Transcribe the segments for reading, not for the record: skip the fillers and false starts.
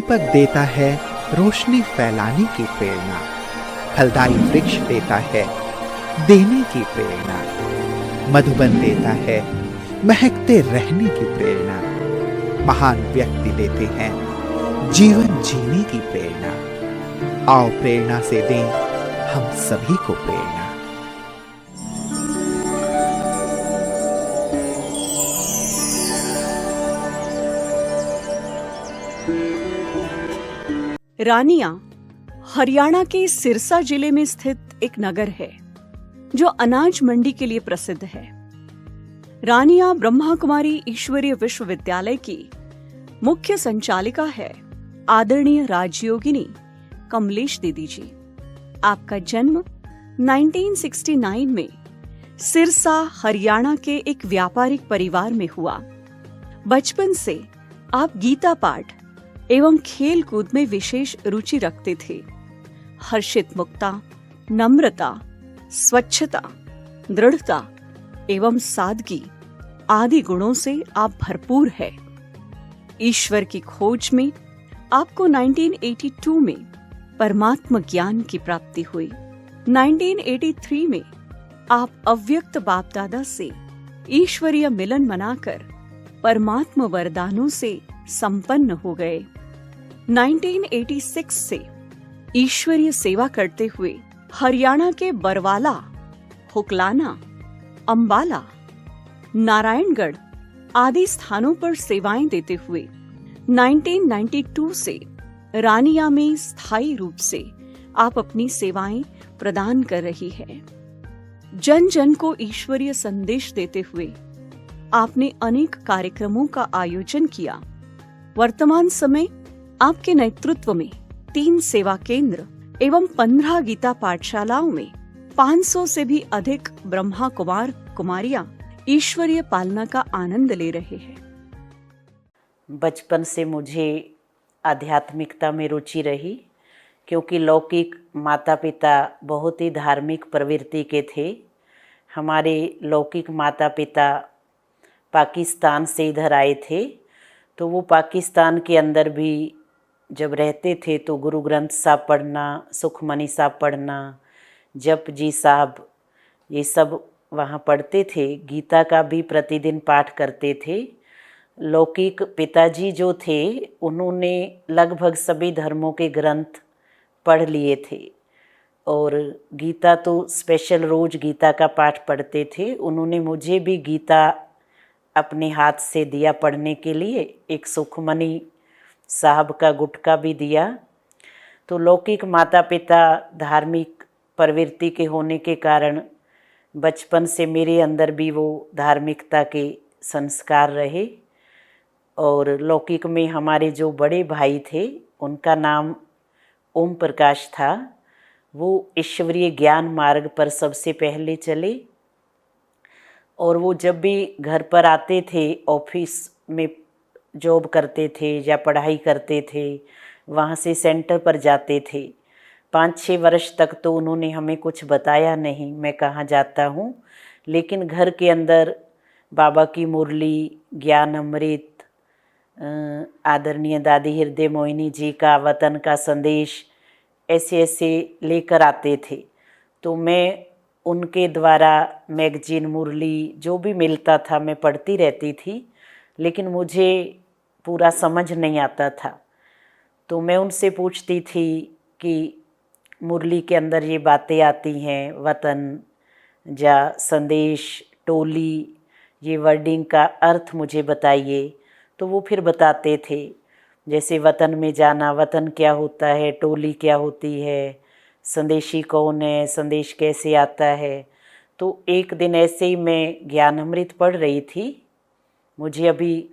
दीपक देता है रोशनी फैलाने की प्रेरणा, फलदायी वृक्ष देता है देने की प्रेरणा, मधुबन देता है महकते रहने की प्रेरणा, महान व्यक्ति देते हैं जीवन जीने की प्रेरणा। आओ प्रेरणा से दें हम सभी को प्रेरणा। रानिया हरियाणा के सिरसा जिले में स्थित एक नगर है जो अनाज मंडी के लिए प्रसिद्ध है। रानिया ब्रह्मा कुमारी ईश्वरीय विश्वविद्यालय की मुख्य संचालिका है आदरणीय राजयोगिनी कमलेश दीदी जी। आपका जन्म 1969 में सिरसा हरियाणा के एक व्यापारिक परिवार में हुआ। बचपन से आप गीता पाठ एवं खेल कूद में विशेष रुचि रखते थे। हर्षित मुक्ता, नम्रता, स्वच्छता, दृढ़ता एवं सादगी आदि गुणों से आप भरपूर है। ईश्वर की खोज में आपको 1982 में परमात्म ज्ञान की प्राप्ति हुई। 1983 में आप अव्यक्त बाप दादा से ईश्वरीय मिलन मनाकर परमात्म वरदानों से संपन्न हो गए। 1986 से ईश्वरीय सेवा करते हुए हरियाणा के बरवाला, हुकलाना, अंबाला, नारायणगढ़ आदि स्थानों पर सेवाएं देते हुए 1992 से रानिया में स्थायी रूप से आप अपनी सेवाएं प्रदान कर रही है। जन जन को ईश्वरीय संदेश देते हुए आपने अनेक कार्यक्रमों का आयोजन किया। वर्तमान समय आपके नेतृत्व में 3 सेवा केंद्र एवं 15 गीता पाठशालाओं में 500 से भी अधिक ब्रह्मा कुमार कुमारियां ईश्वरीय पालना का आनंद ले रहे हैं। बचपन से मुझे आध्यात्मिकता में रुचि रही, क्योंकि लौकिक माता पिता बहुत ही धार्मिक प्रवृत्ति के थे। हमारे लौकिक माता पिता पाकिस्तान से इधर आए थे, तो वो पाकिस्तान के अंदर भी जब रहते थे तो गुरु ग्रंथ साहब पढ़ना, सुखमनी साहब पढ़ना, जप जी साहब, ये सब वहाँ पढ़ते थे। गीता का भी प्रतिदिन पाठ करते थे। लौकिक पिताजी जो थे उन्होंने लगभग सभी धर्मों के ग्रंथ पढ़ लिए थे और गीता तो स्पेशल रोज गीता का पाठ पढ़ते थे। उन्होंने मुझे भी गीता अपने हाथ से दिया पढ़ने के लिए, एक सुखमनी साहब का गुटका भी दिया। तो लौकिक माता पिता धार्मिक प्रवृत्ति के होने के कारण बचपन से मेरे अंदर भी वो धार्मिकता के संस्कार रहे। और लौकिक में हमारे जो बड़े भाई थे उनका नाम ओम प्रकाश था। वो ईश्वरीय ज्ञान मार्ग पर सबसे पहले चले और वो जब भी घर पर आते थे, ऑफिस में जॉब करते थे या पढ़ाई करते थे, वहाँ से सेंटर पर जाते थे। 5-6 वर्ष तक तो उन्होंने हमें कुछ बताया नहीं मैं कहाँ जाता हूँ, लेकिन घर के अंदर बाबा की मुरली, ज्ञान अमृत, आदरणीय दादी हृदय मोहिनी जी का वतन का संदेश ऐसे ऐसे लेकर आते थे। तो मैं उनके द्वारा मैगजीन, मुरली जो भी मिलता था मैं पढ़ती रहती थी, लेकिन मुझे पूरा समझ नहीं आता था। तो मैं उनसे पूछती थी कि मुरली के अंदर ये बातें आती हैं, वतन या संदेश, टोली, ये वर्डिंग का अर्थ मुझे बताइए। तो वो फिर बताते थे, जैसे वतन में जाना, वतन क्या होता है, टोली क्या होती है, संदेशी कौन है, संदेश कैसे आता है। तो एक दिन ऐसे ही मैं ज्ञान अमृत पढ़ रही थी। मुझे अभी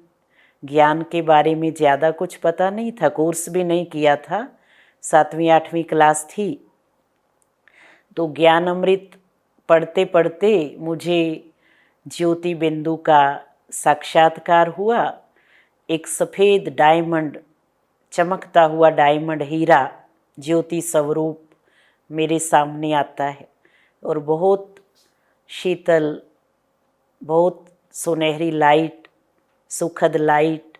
ज्ञान के बारे में ज़्यादा कुछ पता नहीं था, कोर्स भी नहीं किया था, 7वीं-8वीं क्लास थी। तो ज्ञान अमृत पढ़ते पढ़ते मुझे ज्योति बिंदु का साक्षात्कार हुआ। एक सफ़ेद डायमंड, चमकता हुआ डायमंड हीरा ज्योति स्वरूप मेरे सामने आता है और बहुत शीतल, बहुत सुनहरी लाइट, सुखद लाइट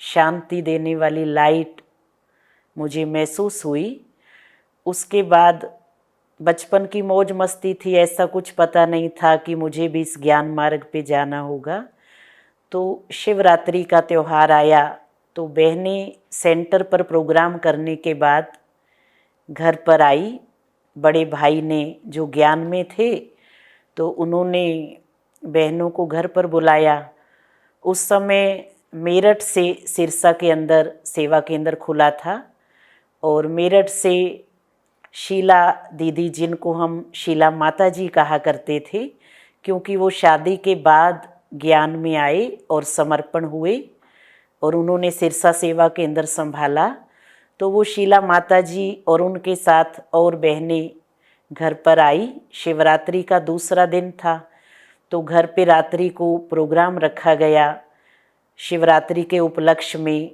शांति देने वाली लाइट मुझे महसूस हुई। उसके बाद बचपन की मौज मस्ती थी, ऐसा कुछ पता नहीं था कि मुझे भी इस ज्ञान मार्ग पे जाना होगा। तो शिवरात्रि का त्यौहार आया तो बहनें सेंटर पर प्रोग्राम करने के बाद घर पर आई। बड़े भाई ने जो ज्ञान में थे तो उन्होंने बहनों को घर पर बुलाया। उस समय मेरठ से सिरसा के अंदर सेवा केंद्र खुला था और मेरठ से शीला दीदी, जिनको हम शीला माता जी कहा करते थे, क्योंकि वो शादी के बाद ज्ञान में आए और समर्पण हुए और उन्होंने सिरसा सेवा केंद्र संभाला। तो वो शीला माता जी और उनके साथ और बहनें घर पर आई। शिवरात्रि का दूसरा दिन था तो घर पे रात्रि को प्रोग्राम रखा गया। शिवरात्रि के उपलक्ष्य में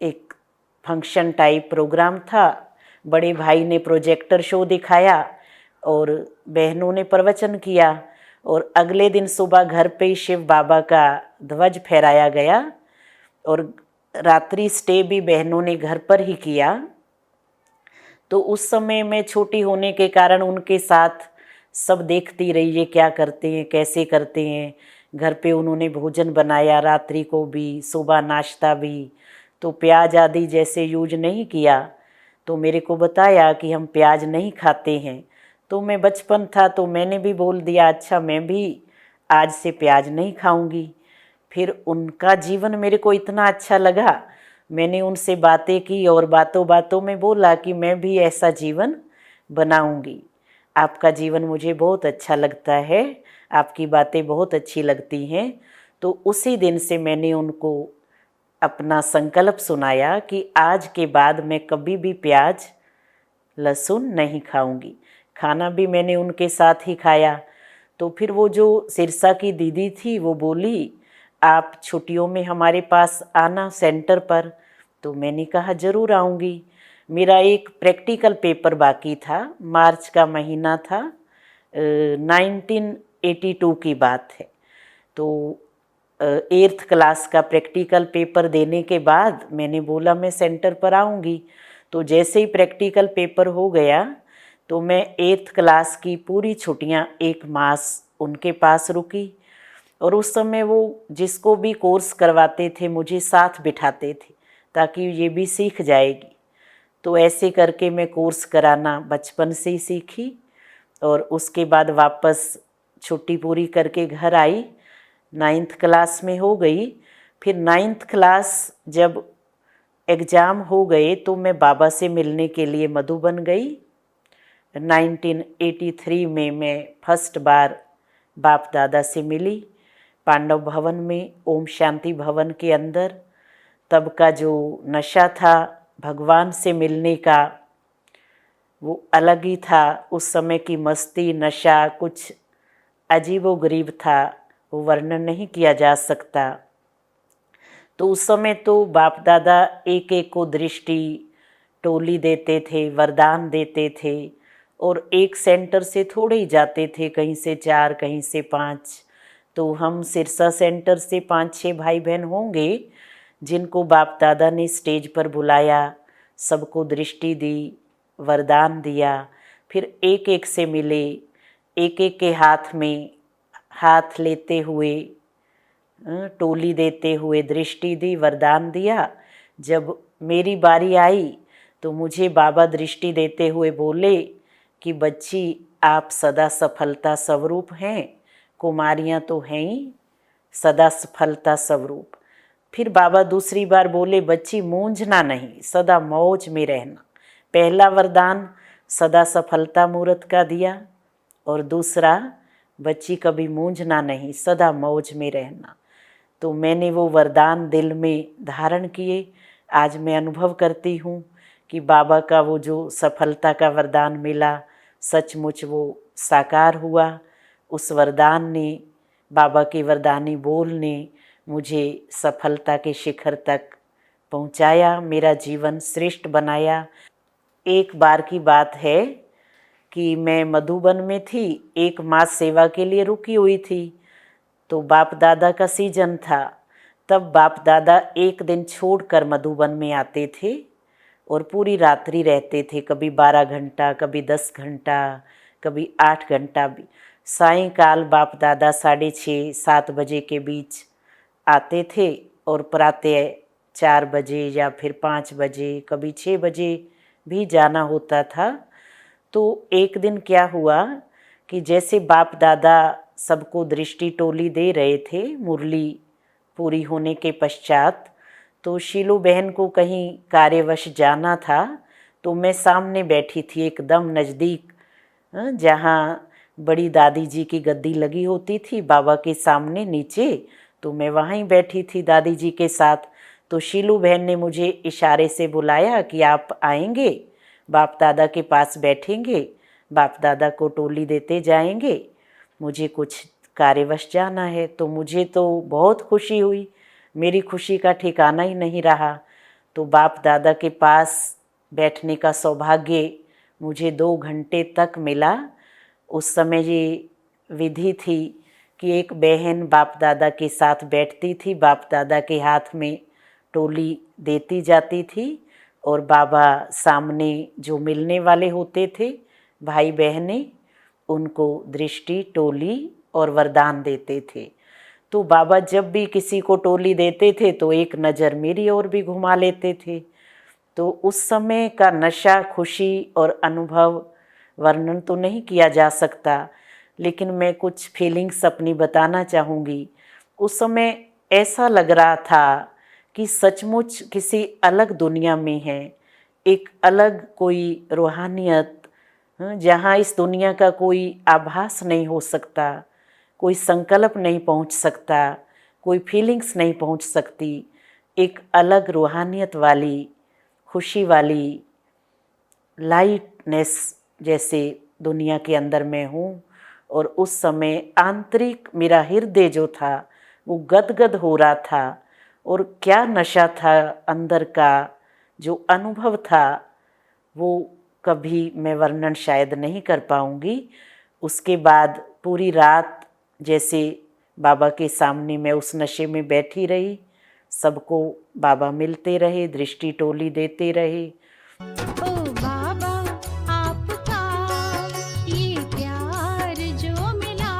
एक फंक्शन टाइप प्रोग्राम था। बड़े भाई ने प्रोजेक्टर शो दिखाया और बहनों ने प्रवचन किया और अगले दिन सुबह घर पे ही शिव बाबा का ध्वज फहराया गया और रात्रि स्टे भी बहनों ने घर पर ही किया। तो उस समय मैं छोटी होने के कारण उनके साथ सब देखती रही, ये क्या करते हैं, कैसे करते हैं। घर पे उन्होंने भोजन बनाया, रात्रि को भी, सुबह नाश्ता भी। तो प्याज आदि जैसे यूज नहीं किया। तो मेरे को बताया कि हम प्याज नहीं खाते हैं। तो मैं बचपन था तो मैंने भी बोल दिया, अच्छा मैं भी आज से प्याज नहीं खाऊंगी। फिर उनका जीवन मेरे को इतना अच्छा लगा, मैंने उनसे बातें की और बातों बातों में बोला कि मैं भी ऐसा जीवन बनाऊंगी। आपका जीवन मुझे बहुत अच्छा लगता है, आपकी बातें बहुत अच्छी लगती हैं। तो उसी दिन से मैंने उनको अपना संकल्प सुनाया कि आज के बाद मैं कभी भी प्याज लहसुन नहीं खाऊंगी। खाना भी मैंने उनके साथ ही खाया। तो फिर वो जो सिरसा की दीदी थी वो बोली, आप छुट्टियों में हमारे पास आना सेंटर पर। तो मैंने कहा ज़रूर आऊँगी। मेरा एक प्रैक्टिकल पेपर बाकी था, मार्च का महीना था, 1982 की बात है। तो 8th क्लास का प्रैक्टिकल पेपर देने के बाद मैंने बोला मैं सेंटर पर आऊँगी। तो जैसे ही प्रैक्टिकल पेपर हो गया तो मैं 8th क्लास की पूरी छुट्टियाँ 1 मास उनके पास रुकी। और उस समय वो जिसको भी कोर्स करवाते थे मुझे साथ बिठाते थे ताकि ये भी सीख जाएगी। तो ऐसे करके मैं कोर्स कराना बचपन से ही सीखी और उसके बाद वापस छुट्टी पूरी करके घर आई। 9th क्लास में हो गई। फिर 9th क्लास जब एग्ज़ाम हो गए तो मैं बाबा से मिलने के लिए मधुबन गई। 1983 में मैं फर्स्ट बार बाप दादा से मिली पांडव भवन में, ओम शांति भवन के अंदर। तब का जो नशा था भगवान से मिलने का वो अलग ही था। उस समय की मस्ती, नशा कुछ अजीबोगरीब था, वो वर्णन नहीं किया जा सकता। तो उस समय तो बाप दादा एक एक को दृष्टि टोली देते थे, वरदान देते थे और एक सेंटर से थोड़े ही जाते थे, कहीं से 4 कहीं से 5। तो हम सिरसा सेंटर से 5-6 भाई बहन होंगे जिनको बाप दादा ने स्टेज पर बुलाया, सबको दृष्टि दी, वरदान दिया। फिर एक एक से मिले, एक एक के हाथ में हाथ लेते हुए, टोली देते हुए दृष्टि दी, वरदान दिया। जब मेरी बारी आई तो मुझे बाबा दृष्टि देते हुए बोले कि बच्ची आप सदा सफलता स्वरूप हैं, कुमारियाँ तो हैं ही सदा सफलता स्वरूप। फिर बाबा दूसरी बार बोले बच्ची मूंझना नहीं, सदा मौज में रहना। पहला वरदान सदा सफलता मूर्त का दिया और दूसरा बच्ची कभी मूंझना नहीं, सदा मौज में रहना। तो मैंने वो वरदान दिल में धारण किए। आज मैं अनुभव करती हूँ कि बाबा का वो जो सफलता का वरदान मिला सचमुच वो साकार हुआ। उस वरदान ने, बाबा के वरदानी बोल ने मुझे सफलता के शिखर तक पहुँचाया, मेरा जीवन श्रेष्ठ बनाया। एक बार की बात है कि मैं मधुबन में थी, 1 मास सेवा के लिए रुकी हुई थी। तो बाप दादा का सीजन था। तब बाप दादा एक दिन छोड़कर मधुबन में आते थे और पूरी रात्रि रहते थे, कभी 12 घंटा, कभी 10 घंटा, कभी 8 घंटा भी। सायंकाल बाप दादा 6:30-7 बजे के बीच आते थे और प्रातः 4 बजे या फिर 5 बजे, कभी 6 बजे भी जाना होता था। तो एक दिन क्या हुआ कि जैसे बाप दादा सबको दृष्टि टोली दे रहे थे मुरली पूरी होने के पश्चात, तो शीलू बहन को कहीं कार्यवश जाना था। तो मैं सामने बैठी थी एकदम नज़दीक, जहाँ बड़ी दादी जी की गद्दी लगी होती थी बाबा के सामने नीचे, तो मैं वहीं बैठी थी दादी जी के साथ। तो शीलू बहन ने मुझे इशारे से बुलाया कि आप आएंगे, बाप दादा के पास बैठेंगे, बाप दादा को टोली देते जाएंगे, मुझे कुछ कार्यवश जाना है। तो मुझे तो बहुत खुशी हुई, मेरी खुशी का ठिकाना ही नहीं रहा। तो बाप दादा के पास बैठने का सौभाग्य मुझे 2 घंटे तक मिला। उस समय ये विधि थी कि एक बहन बाप दादा के साथ बैठती थी, बाप दादा के हाथ में टोली देती जाती थी और बाबा सामने जो मिलने वाले होते थे भाई बहनें, उनको दृष्टि टोली और वरदान देते थे। तो बाबा जब भी किसी को टोली देते थे तो एक नज़र मेरी ओर भी घुमा लेते थे। तो उस समय का नशा, खुशी और अनुभव वर्णन तो नहीं किया जा सकता, लेकिन मैं कुछ फीलिंग्स अपनी बताना चाहूँगी। उस समय ऐसा लग रहा था कि सचमुच किसी अलग दुनिया में है, एक अलग कोई रूहानियत, जहाँ इस दुनिया का कोई आभास नहीं हो सकता, कोई संकल्प नहीं पहुँच सकता, कोई फीलिंग्स नहीं पहुँच सकती। एक अलग रूहानियत वाली, खुशी वाली, लाइटनेस जैसे दुनिया के अंदर मैं हूँ। और उस समय आंतरिक मेरा हृदय जो था वो गदगद हो रहा था, और क्या नशा था अंदर का, जो अनुभव था वो कभी मैं वर्णन शायद नहीं कर पाऊँगी। उसके बाद पूरी रात जैसे बाबा के सामने मैं उस नशे में बैठी रही, सबको बाबा मिलते रहे, दृष्टि टोली देते रहे। ओ बाबा आपका ये प्यार जो मिला,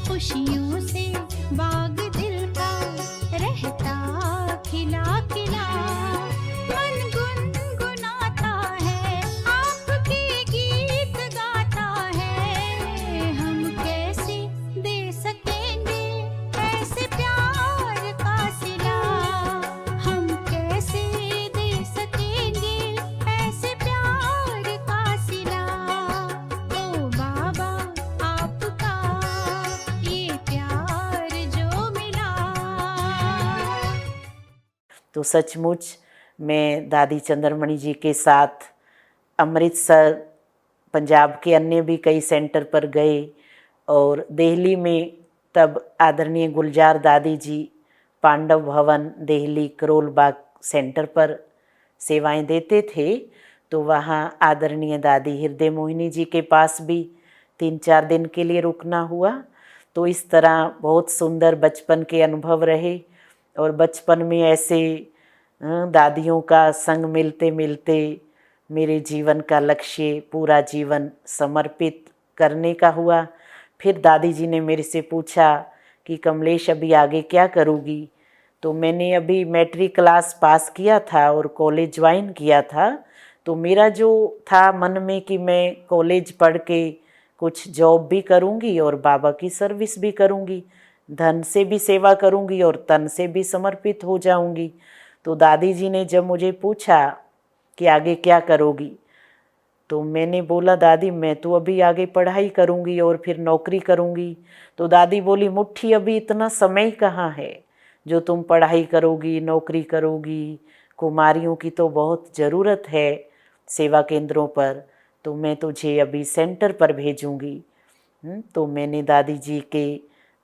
खुशियों से बाग दिल का रहता खिला खिला, मन गुनगुनाता है आपके गीत गाता है। हम कैसे दे सकेंगे ऐसे प्यार का सिला, हम कैसे दे सकेंगे ऐसे प्यार का सिला। ओ बाबा आपका ये प्यार जो मिला। तो सचमुच मैं दादी चंद्रमणि जी के साथ अमृतसर, पंजाब के अन्य भी कई सेंटर पर गए, और दिल्ली में तब आदरणीय गुलजार दादी जी पांडव भवन दिल्ली करोल बाग सेंटर पर सेवाएं देते थे। तो वहाँ आदरणीय दादी हृदय मोहिनी जी के पास भी 3-4 दिन के लिए रुकना हुआ। तो इस तरह बहुत सुंदर बचपन के अनुभव रहे, और बचपन में ऐसे दादियों का संग मिलते मिलते मेरे जीवन का लक्ष्य पूरा जीवन समर्पित करने का हुआ। फिर दादी जी ने मेरे से पूछा कि कमलेश अभी आगे क्या करूँगी। तो मैंने अभी मैट्रिक क्लास पास किया था और कॉलेज ज्वाइन किया था। तो मेरा जो था मन में कि मैं कॉलेज पढ़ के कुछ जॉब भी करूँगी और बाबा की सर्विस भी करूँगी, धन से भी सेवा करूँगी और तन से भी समर्पित हो जाऊँगी। तो दादी जी ने जब मुझे पूछा कि आगे क्या करोगी, तो मैंने बोला दादी मैं तो अभी आगे पढ़ाई करूँगी और फिर नौकरी करूँगी। तो दादी बोली मुट्ठी अभी इतना समय कहाँ है जो तुम पढ़ाई करोगी, नौकरी करोगी, कुमारियों की तो बहुत ज़रूरत है सेवा केंद्रों पर, तो मैं तुझे अभी सेंटर पर भेजूँगी। तो मैंने दादी जी के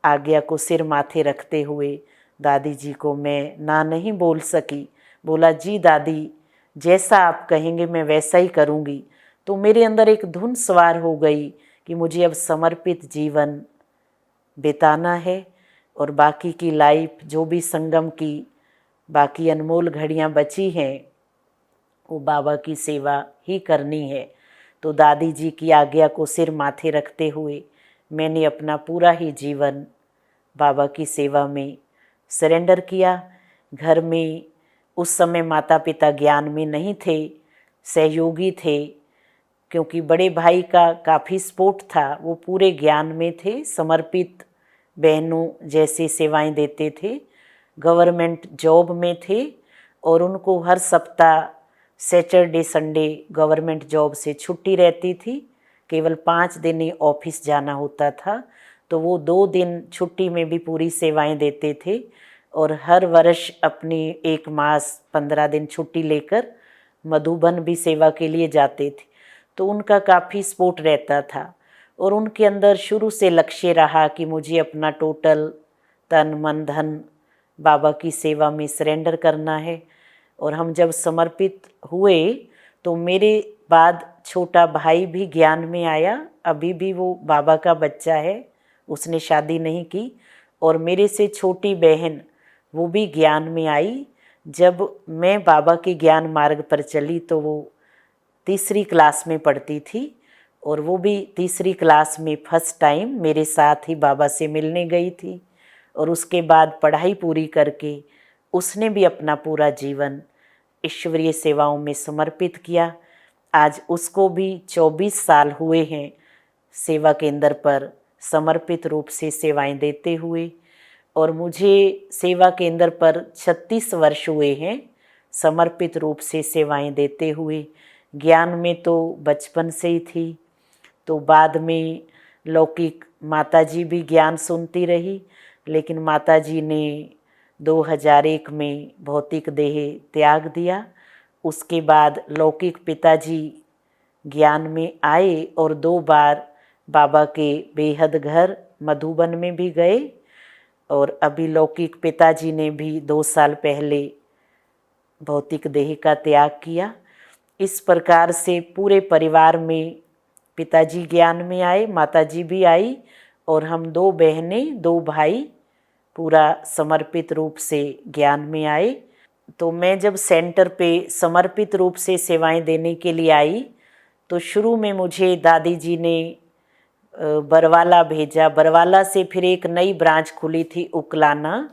आज्ञा को सिर माथे रखते हुए दादी जी को मैं ना नहीं बोल सकी। बोला जी दादी जैसा आप कहेंगे मैं वैसा ही करूँगी। तो मेरे अंदर एक धुन सवार हो गई कि मुझे अब समर्पित जीवन बिताना है और बाकी की लाइफ जो भी संगम की बाकी अनमोल घड़ियां बची हैं वो बाबा की सेवा ही करनी है। तो दादी जी की आज्ञा को सिर माथे रखते हुए मैंने अपना पूरा ही जीवन बाबा की सेवा में सरेंडर किया। घर में उस समय माता पिता ज्ञान में नहीं थे, सहयोगी थे, क्योंकि बड़े भाई का काफ़ी सपोर्ट था, वो पूरे ज्ञान में थे, समर्पित बहनों जैसे सेवाएं देते थे, गवर्नमेंट जॉब में थे और उनको हर सप्ताह सैटरडे संडे गवर्नमेंट जॉब से छुट्टी रहती थी, केवल 5 दिन ही ऑफिस जाना होता था। तो वो 2 दिन छुट्टी में भी पूरी सेवाएं देते थे और हर वर्ष अपनी 1 मास 15 दिन छुट्टी लेकर मधुबन भी सेवा के लिए जाते थे। तो उनका काफ़ी सपोर्ट रहता था और उनके अंदर शुरू से लक्ष्य रहा कि मुझे अपना टोटल तन मन धन बाबा की सेवा में सरेंडर करना है। और हम जब समर्पित हुए तो मेरे बाद छोटा भाई भी ज्ञान में आया, अभी भी वो बाबा का बच्चा है, उसने शादी नहीं की। और मेरे से छोटी बहन वो भी ज्ञान में आई। जब मैं बाबा के ज्ञान मार्ग पर चली तो वो 3री क्लास में पढ़ती थी और वो भी 3री क्लास में फर्स्ट टाइम मेरे साथ ही बाबा से मिलने गई थी। और उसके बाद पढ़ाई पूरी करके उसने भी अपना पूरा जीवन ईश्वरीय सेवाओं में समर्पित किया। आज उसको भी 24 साल हुए हैं सेवा केंद्र पर समर्पित रूप से सेवाएं देते हुए, और मुझे सेवा केंद्र पर 36 वर्ष हुए हैं समर्पित रूप से सेवाएं देते हुए। ज्ञान में तो बचपन से ही थी, तो बाद में लौकिक माताजी भी ज्ञान सुनती रही, लेकिन माताजी ने 2001 में भौतिक देह त्याग दिया। उसके बाद लौकिक पिताजी ज्ञान में आए और 2 बार बाबा के बेहद घर मधुबन में भी गए, और अभी लौकिक पिताजी ने भी 2 साल पहले भौतिक देह का त्याग किया। इस प्रकार से पूरे परिवार में पिताजी ज्ञान में आए, माताजी भी आई और हम 2 बहनें 2 भाई पूरा समर्पित रूप से ज्ञान में आए। तो मैं जब सेंटर पे समर्पित रूप से सेवाएं देने के लिए आई तो शुरू में मुझे दादी जी ने बरवाला भेजा। बरवाला से फिर एक नई ब्रांच खुली थी उकलाना,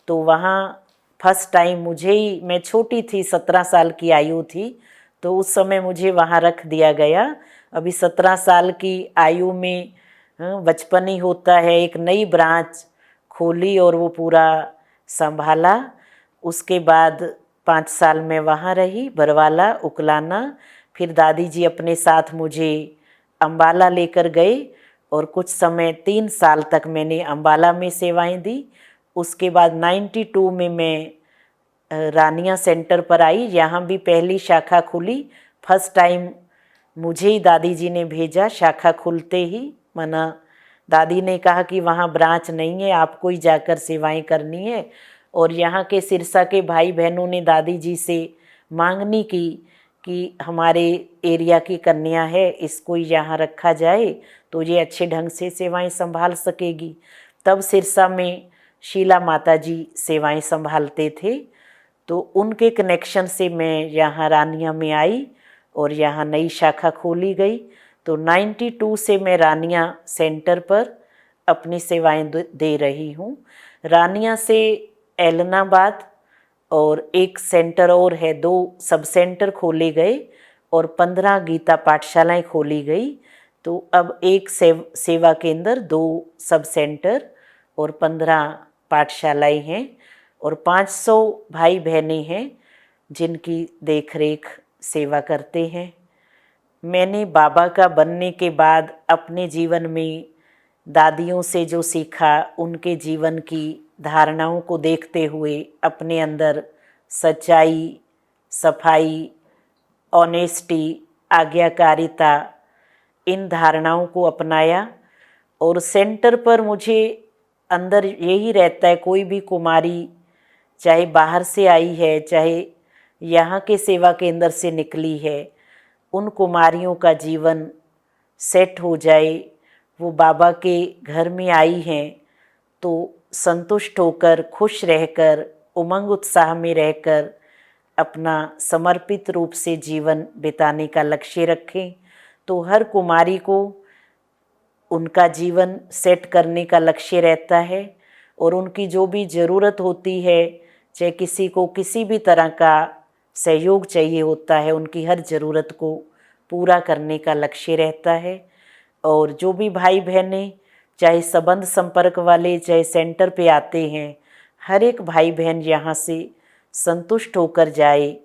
तो वहाँ फर्स्ट टाइम मुझे ही, मैं छोटी थी 17 साल की आयु थी, तो उस समय मुझे वहाँ रख दिया गया। अभी 17 साल की आयु में बचपन ही होता है, एक नई ब्रांच खोली और वो पूरा संभाला। उसके बाद 5 साल मैं वहाँ रही बरवाला उकलाना। फिर दादी जी अपने साथ मुझे अम्बाला लेकर गए और कुछ समय 3 साल तक मैंने अम्बाला में सेवाएं दी। उसके बाद 92 में मैं रानिया सेंटर पर आई, यहाँ भी पहली शाखा खुली। फर्स्ट टाइम मुझे ही दादी जी ने भेजा, शाखा खुलते ही मना दादी ने कहा कि वहाँ ब्रांच नहीं है, आपको ही जाकर सेवाएं करनी है। और यहाँ के सिरसा के भाई बहनों ने दादी जी से मांगनी की कि हमारे एरिया की कन्या है, इसको यहाँ रखा जाए तो ये अच्छे ढंग से सेवाएं संभाल सकेगी। तब सिरसा में शीला माता जी सेवाएं संभालते थे, तो उनके कनेक्शन से मैं यहाँ रानिया में आई और यहाँ नई शाखा खोली गई। तो 92 से मैं रानिया सेंटर पर अपनी सेवाएं दे रही हूँ। रानिया से एलनाबाद और एक सेंटर और है, 2 सब सेंटर खोले गए और 15 गीता पाठशालाएं खोली गई। तो अब एक सेवा केंद्र, 2 सब सेंटर और 15 पाठशालाएं हैं और 500 भाई बहनें हैं जिनकी देखरेख सेवा करते हैं। मैंने बाबा का बनने के बाद अपने जीवन में दादियों से जो सीखा, उनके जीवन की धारणाओं को देखते हुए अपने अंदर सच्चाई, सफाई, ऑनेस्टी, आज्ञाकारिता, इन धारणाओं को अपनाया। और सेंटर पर मुझे अंदर यही रहता है, कोई भी कुमारी चाहे बाहर से आई है, चाहे यहाँ के सेवा केंद्र से निकली है, उन कुमारियों का जीवन सेट हो जाए। वो बाबा के घर में आई हैं तो संतुष्ट होकर, खुश रहकर, उमंग उत्साह में रहकर अपना समर्पित रूप से जीवन बिताने का लक्ष्य रखें। तो हर कुमारी को उनका जीवन सेट करने का लक्ष्य रहता है और उनकी जो भी ज़रूरत होती है, चाहे किसी को किसी भी तरह का सहयोग चाहिए होता है, उनकी हर ज़रूरत को पूरा करने का लक्ष्य रहता है। और जो भी भाई बहनें, चाहे संबंध संपर्क वाले, चाहे सेंटर पे आते हैं, हर एक भाई बहन यहाँ से संतुष्ट होकर जाए,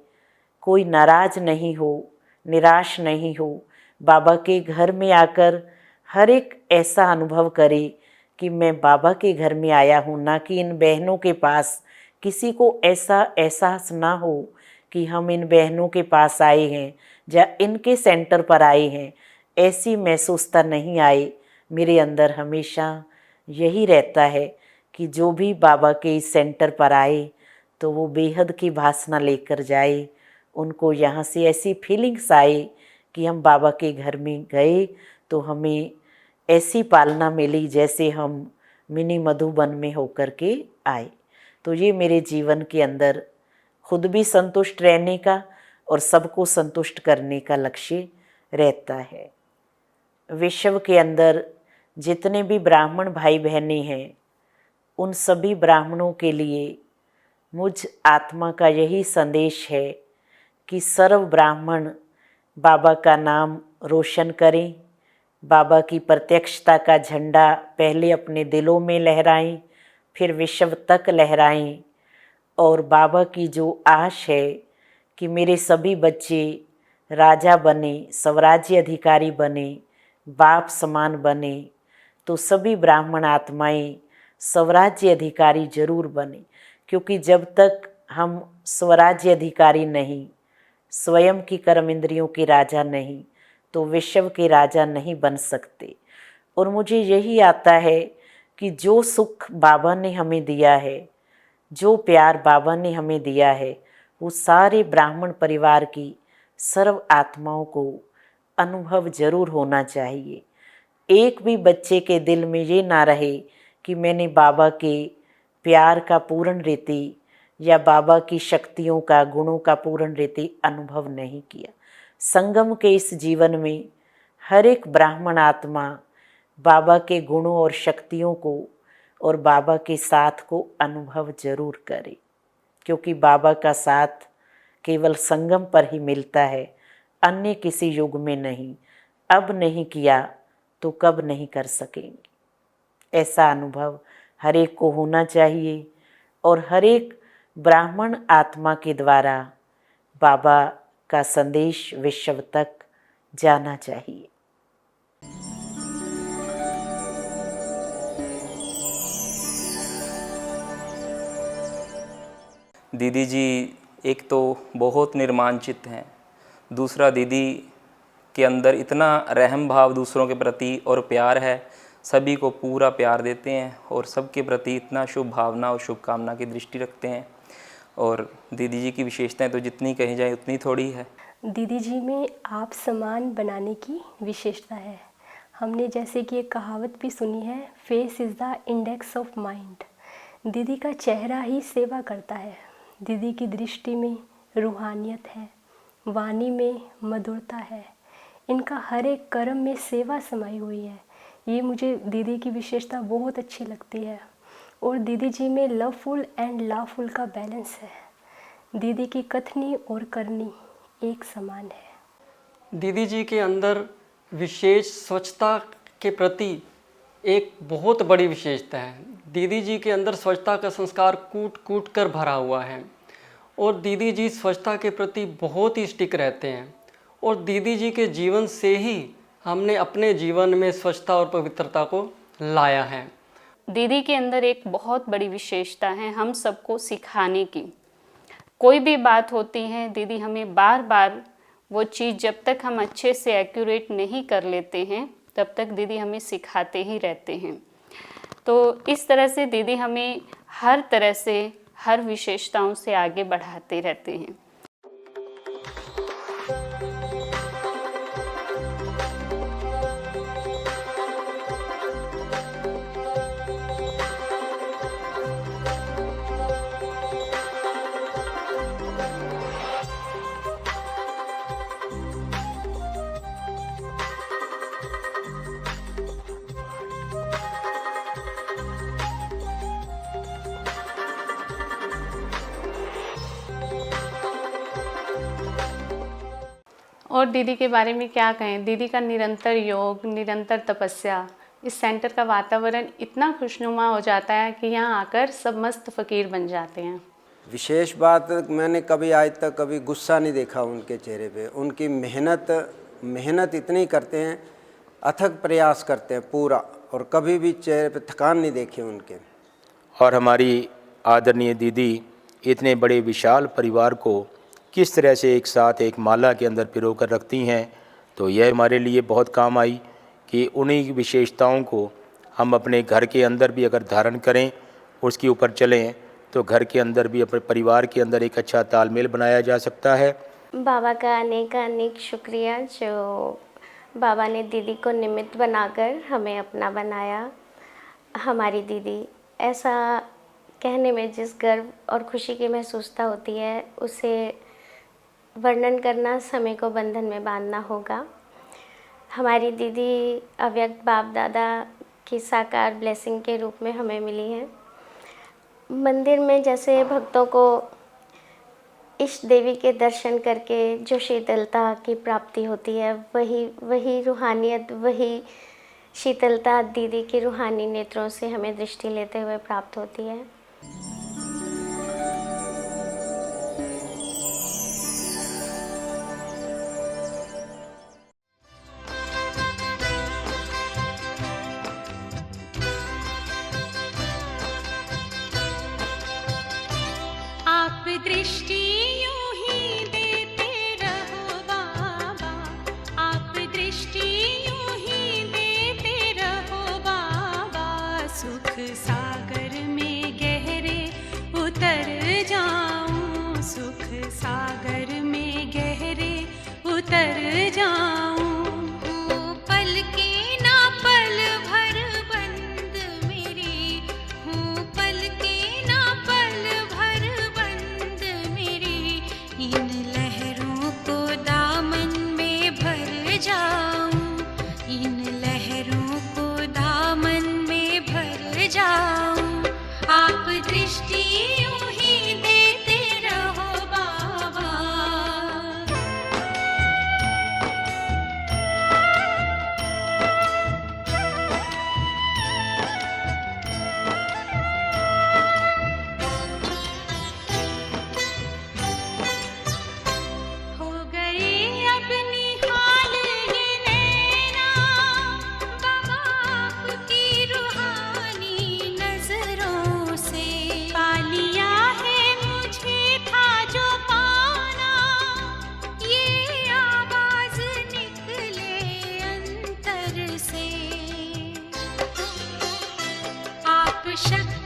कोई नाराज़ नहीं हो, निराश नहीं हो। बाबा के घर में आकर हर एक ऐसा अनुभव करे कि मैं बाबा के घर में आया हूँ, ना कि इन बहनों के पास। किसी को ऐसा एहसास ना हो कि हम इन बहनों के पास आए हैं या इनके सेंटर पर आए हैं, ऐसी महसूसता नहीं आए। मेरे अंदर हमेशा यही रहता है कि जो भी बाबा के इस सेंटर पर आए तो वो बेहद की भासना लेकर जाए। उनको यहाँ से ऐसी फीलिंग्स आए कि हम बाबा के घर में गए तो हमें ऐसी पालना मिली जैसे हम मिनी मधुबन में होकर के आए। तो ये मेरे जीवन के अंदर खुद भी संतुष्ट रहने का और सबको संतुष्ट करने का लक्ष्य रहता है। विश्व के अंदर जितने भी ब्राह्मण भाई बहनें हैं, उन सभी ब्राह्मणों के लिए मुझ आत्मा का यही संदेश है कि सर्व ब्राह्मण बाबा का नाम रोशन करें, बाबा की प्रत्यक्षता का झंडा पहले अपने दिलों में लहराएं, फिर विश्व तक लहराएं। और बाबा की जो आश है कि मेरे सभी बच्चे राजा बने, स्वराज्य अधिकारी बने, बाप समान बने, तो सभी ब्राह्मण आत्माएं स्वराज्य अधिकारी जरूर बने। क्योंकि जब तक हम स्वराज्य अधिकारी नहीं, स्वयं की कर्म इंद्रियों के राजा नहीं, तो विश्व के राजा नहीं बन सकते। और मुझे यही आता है कि जो सुख बाबा ने हमें दिया है, जो प्यार बाबा ने हमें दिया है, वो सारे ब्राह्मण परिवार की सर्व आत्माओं को अनुभव जरूर होना चाहिए। एक भी बच्चे के दिल में ये ना रहे कि मैंने बाबा के प्यार का पूर्ण रीति या बाबा की शक्तियों का, गुणों का पूर्ण रीति अनुभव नहीं किया। संगम के इस जीवन में हर एक ब्राह्मण आत्मा बाबा के गुणों और शक्तियों को और बाबा के साथ को अनुभव जरूर करे। क्योंकि बाबा का साथ केवल संगम पर ही मिलता है, अन्य किसी युग में नहीं। अब नहीं किया तो कब नहीं कर सकेंगे। ऐसा अनुभव हर एक को होना चाहिए और हर एक ब्राह्मण आत्मा के द्वारा बाबा का संदेश विश्व तक जाना चाहिए। दीदी जी एक तो बहुत निर्माणचित हैं, दूसरा दीदी के अंदर इतना रहम भाव दूसरों के प्रति और प्यार है, सभी को पूरा प्यार देते हैं और सबके प्रति इतना शुभ भावना और शुभकामना की दृष्टि रखते हैं। और दीदी जी की विशेषताएं तो जितनी कही जाए उतनी थोड़ी है। दीदी जी में आप समान बनाने की विशेषता है। हमने जैसे कि एक कहावत भी सुनी है, face is the index of mind. दीदी का चेहरा ही सेवा करता है। दीदी की दृष्टि में रूहानियत है, वाणी में मधुरता है, इनका हर एक कर्म में सेवा समाई हुई है। ये मुझे दीदी की विशेषता बहुत अच्छी लगती है। और दीदी जी में लवफुल एंड लाफुल का बैलेंस है। दीदी की कथनी और करनी एक समान है। दीदी जी के अंदर विशेष स्वच्छता के प्रति एक बहुत बड़ी विशेषता है। दीदी जी के अंदर स्वच्छता का संस्कार कूट कूट कर भरा हुआ है और दीदी जी स्वच्छता के प्रति बहुत ही स्टिक रहते हैं। और दीदी जी के जीवन से ही हमने अपने जीवन में स्वच्छता और पवित्रता को लाया है। दीदी के अंदर एक बहुत बड़ी विशेषता है हम सबको सिखाने की। कोई भी बात होती है, दीदी हमें बार बार वो चीज़ जब तक हम अच्छे से एक्यूरेट नहीं कर लेते हैं तब तक दीदी हमें सिखाते ही रहते हैं। तो इस तरह से दीदी हमें हर तरह से, हर विशेषताओं से आगे बढ़ाते रहते हैं। और दीदी के बारे में क्या कहें, दीदी का निरंतर योग, निरंतर तपस्या, इस सेंटर का वातावरण इतना खुशनुमा हो जाता है कि यहाँ आकर सब मस्त फ़कीर बन जाते हैं। विशेष बात, मैंने कभी आज तक कभी गुस्सा नहीं देखा उनके चेहरे पे। उनकी मेहनत इतनी करते हैं, अथक प्रयास करते हैं पूरा, और कभी भी चेहरे पे थकान नहीं देखी उनके। और हमारी आदरणीय दीदी इतने बड़े विशाल परिवार को किस तरह से एक साथ एक माला के अंदर पिरो कर रखती हैं, तो यह हमारे लिए बहुत काम आई कि उन्हीं विशेषताओं को हम अपने घर के अंदर भी अगर धारण करें, उसके ऊपर चलें, तो घर के अंदर भी अपने परिवार के अंदर एक अच्छा तालमेल बनाया जा सकता है। बाबा का अनेक शुक्रिया, जो बाबा ने दीदी को निमित्त बनाकर हमें अपना बनाया। हमारी दीदी, ऐसा कहने में जिस गर्व और खुशी की महसूसता होती है, उसे वर्णन करना समय को बंधन में बांधना होगा। हमारी दीदी अव्यक्त बाप दादा की साकार ब्लेसिंग के रूप में हमें मिली है। मंदिर में जैसे भक्तों को इष्ट देवी के दर्शन करके जो शीतलता की प्राप्ति होती है, वही रूहानियत, वही शीतलता दीदी की रूहानी नेत्रों से हमें दृष्टि लेते हुए प्राप्त होती है। आप दृष्टि यूं ही देते रहो बाबा, आप दृष्टि यूं ही देते रहो बाबा, सुख सागर में गहरे उतर जाऊं, सुख सागर में गहरे उतर जाऊं। हूँ पल के ना पल भर बंद मेरी, हूँ पल के ना पल भर बंद मेरी, इन लहरों को दामन में भर जाऊं, इन लहरों को दामन में भर जाऊं। आप दृष्टि यूं ही देते रहो बाबा। हो गई अब निहाल ये नैना, बाबा आपकी रूहानी नजरों से। पा लिया है मुझे था जो पाना, ये आवाज निकले अंतर से। आप शक्ति